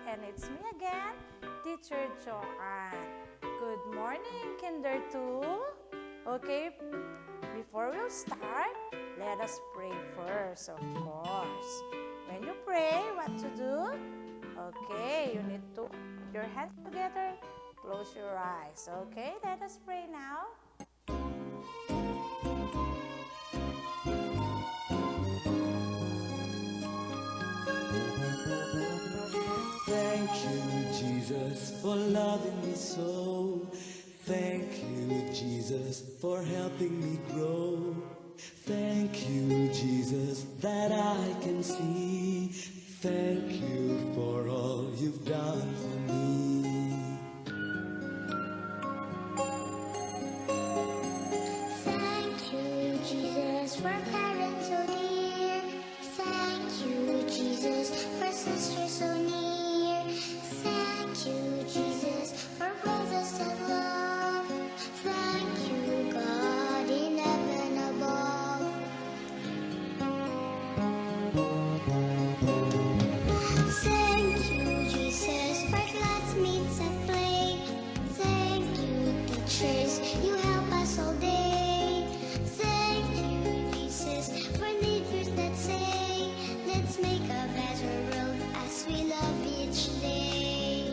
and it's me again, Teacher Joanne. Good morning, Kinder 2. Okay, before we start, let us pray first, of course. When you pray, what to do? Okay, you need to put your hands together, close your eyes. Okay, let us pray now. Thank you, Jesus, for loving me so. Thank you, Jesus, for helping me grow. Thank you, Jesus, that I can see. Thank you for all you've done for me. Thank you, Jesus, for parents so dear. Thank you, Jesus, for sisters so near. Thank you, Jesus, for brothers that love. Thank you, God in heaven above. Thank you, Jesus, for classmates at play. Thank you, teachers, you help us all day. Thank you, Jesus, for neighbors that say, let's make a better world as we love each day.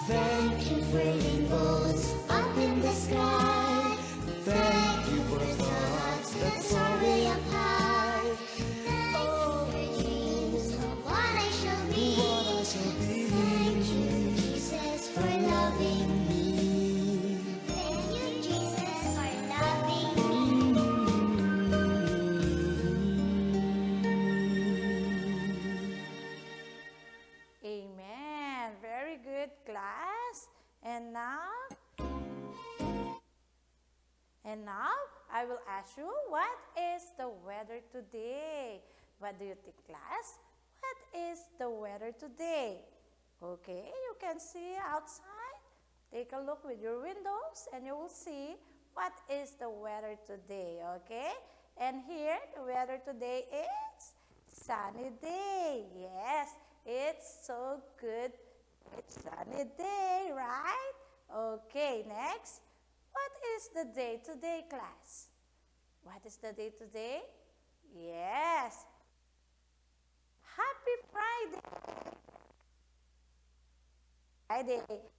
Thank you for rainbows up in the sky. Thank you for thoughts that soar way up high. Thank you for dreams of what I shall be. Thank you, Jesus, for loving me. Thank you, Jesus, for loving Amen. Very good, class. And now I will ask you, what is the weather today? What do you think, class? What is the weather today? Okay, you can see outside. Take a look with your windows and you will see what is the weather today, okay? And here, the weather today is sunny day. Yes, it's so good. It's sunny day, right? Okay, next. What is the day today, class? What is the day today? Yes. Happy Friday.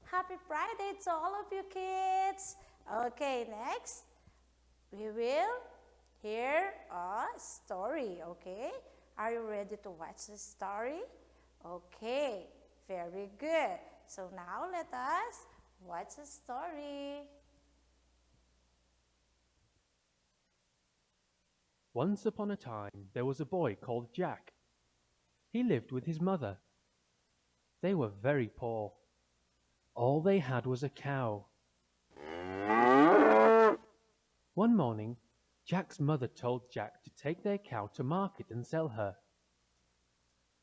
Happy Friday to all of you kids. Okay, next. We will hear a story, okay? Are you ready to watch the story? Okay, very good. So now let us watch the story. Once upon a time, there was a boy called Jack. He lived with his mother. They were very poor. All they had was a cow. One morning, Jack's mother told Jack to take their cow to market and sell her.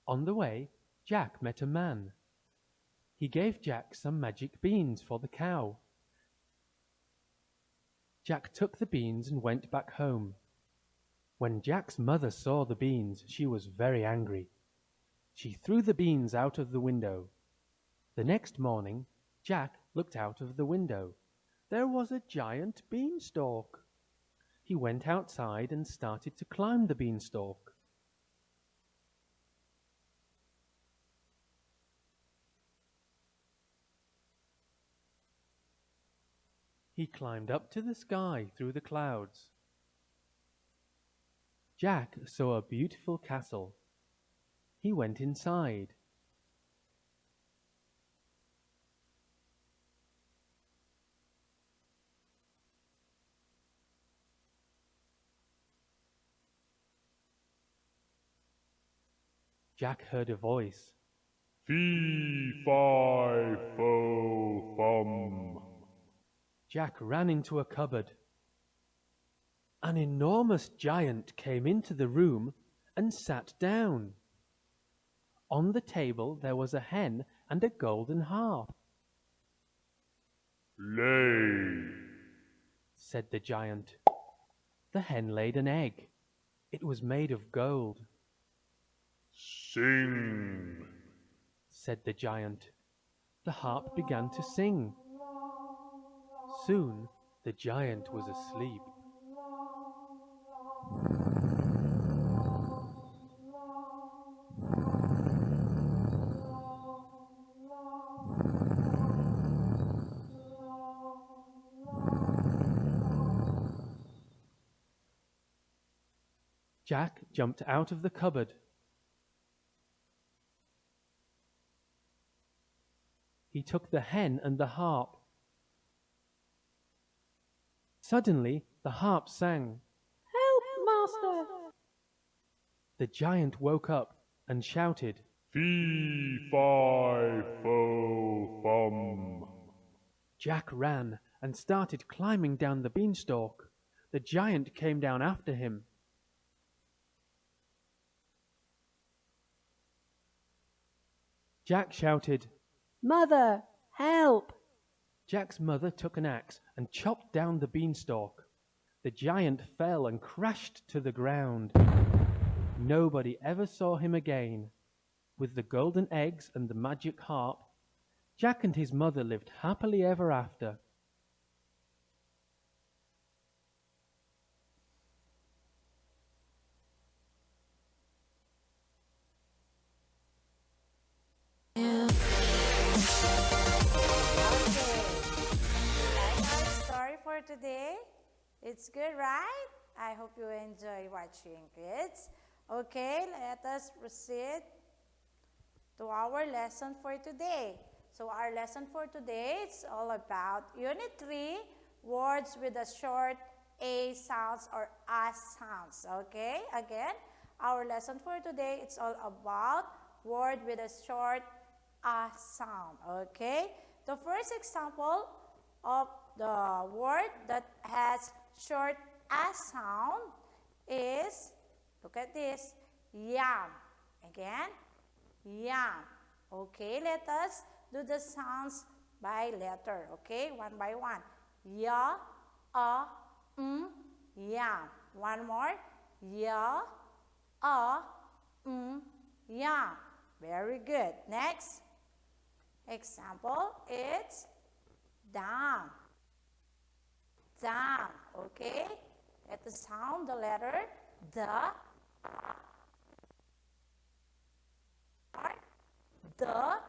On the way, Jack met a man. He gave Jack some magic beans for the cow. Jack took the beans and went back home. When Jack's mother saw the beans, she was very angry. She threw the beans out of the window. The next morning, Jack looked out of the window. There was a giant beanstalk. He went outside and started to climb the beanstalk. He climbed up to the sky through the clouds. Jack saw a beautiful castle. He went inside. Jack heard a voice. Fee, fi, fo, fum. Jack ran into a cupboard. An enormous giant came into the room and sat down. On the table there was a hen and a golden harp. Lay. Said the giant. The hen laid an egg. It was made of gold. Sing. said the giant. The harp began to sing. Soon the giant was asleep. Jack jumped out of the cupboard. He took the hen and the harp. Suddenly, the harp sang. Help, master! The giant woke up and shouted. Fee, fi, fo, fum. Jack ran and started climbing down the beanstalk. The giant came down after him. Jack shouted. Mother, help! Jack's mother took an axe and chopped down the beanstalk. The giant fell and crashed to the ground. Nobody ever saw him again. With the golden eggs and the magic harp, Jack and his mother lived happily ever after. For today. It's good, right? I hope you enjoy watching, kids. Okay, let us proceed to our lesson for today. So our lesson for today is all about Unit 3, words with a short A sounds or A sounds. Okay, again, our lesson for today it's all about word with a short A sound. Okay, the first example of the word that has short A sound is, look at this, yam. Again, yam. Okay, let us do the sounds by letter. Okay, one by one. Ya, yam. One more. Ya, yam. Very good. Next example, it's dam. Dam. Okay, let us sound the letter the. The,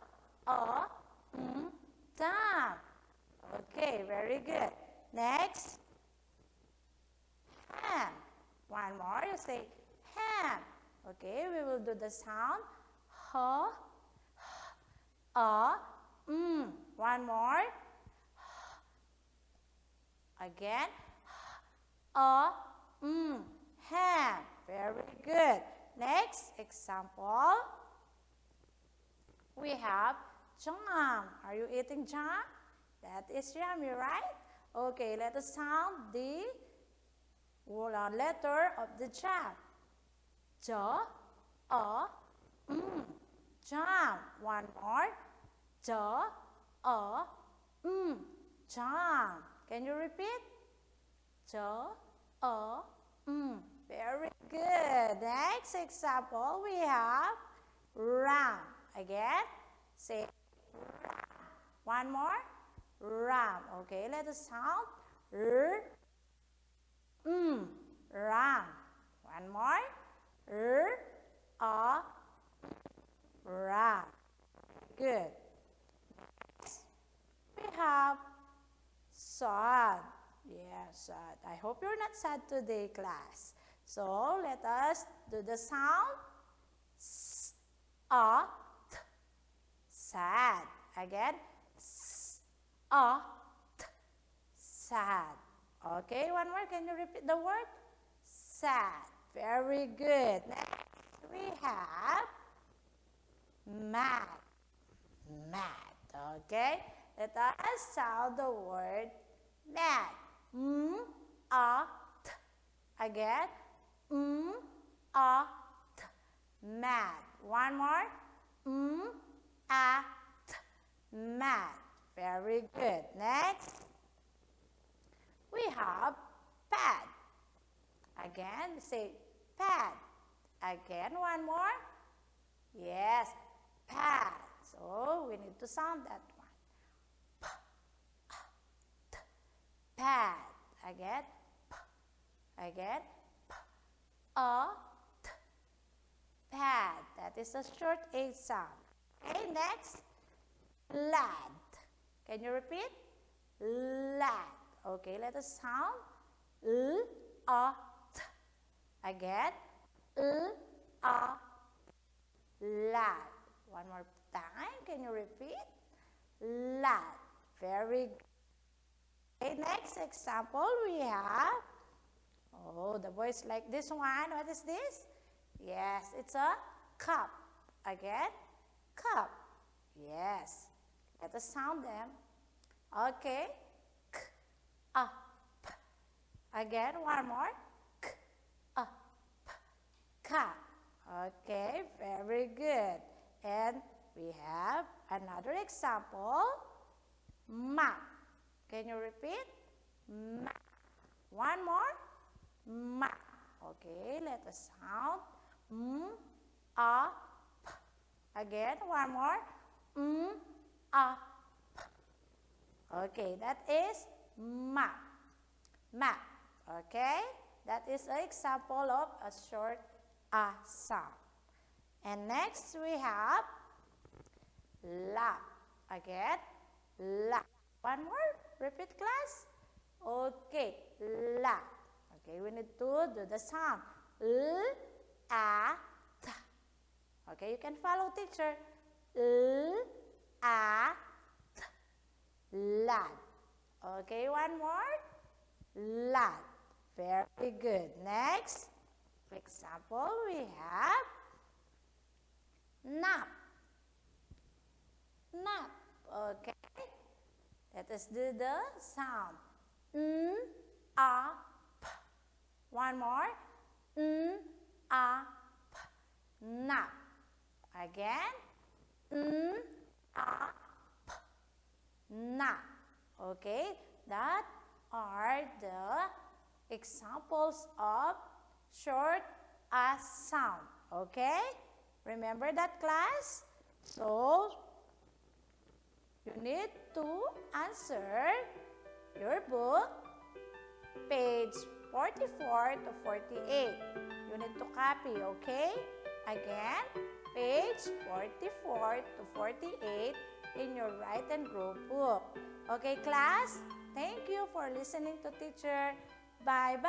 dam. Okay, very good. Next, ham. One more, you say ham. Okay, we will do the sound One more. Again, ham. Very good. Next example. We have jam. Are you eating jam? That is yummy, right? Okay, let us sound the letter of the jam. Ja, jam. One more. Ja, jam. Can you repeat? Ja, Very good. Next example, we have ram. Again, say ram. One more, ram. Okay, let us sound ram. One more, ram. Good. Next, we have sad. Yeah, sad. I hope you're not sad today, class. So let us do the sound sad. Again, sad. Okay, one more. Can you repeat the word? Sad. Very good. Next, we have mad. Mad. Okay, let us sound the word mad. Again, mad. One more. Mad. Very good. Next, we have pad. Again, say pad. Again, one more. Yes, pad. So we need to sound that one. P, t, pad. Again, p. Again, p, t, pad. That is a short A sound. Okay, next, lad. Can you repeat? Lad. Okay, let us sound L-A-T. Again, L-A, lad. One more time. Can you repeat? Lad. Very good. Okay, next example we have. Oh, the boys like this one. What is this? Yes, it's a cup. Again, cup. Yes. Let us sound them. Okay. K, a, p. Again, one more. K, a, p. Cup. Okay, very good. And we have another example. Map. Can you repeat? Map. One more. Map. Okay, let us sound. A, p. Again, one more. A, p. Okay, that is map. Map. Okay, that is an example of a short A sound. And next we have lap. Again, lap. One more. Repeat, class. Okay, lap. Okay, we need to do the sound. L-A-T. Okay, you can follow teacher. L-A-T. Lad. Okay, one more. Lad. Very good. Next example we have nap. Nap. Okay. Let us do the sound. N-A-P. One more. N-A-P. Nap. Again. N-A-P. Nap. Okay. That are the examples of short A sound. Okay? Remember that, class? So, you need to answer your book, page 44 to 48. You need to copy, okay? Again, page 44 to 48 in your Write and Grow book. Okay, class? Thank you for listening to teacher. Bye-bye!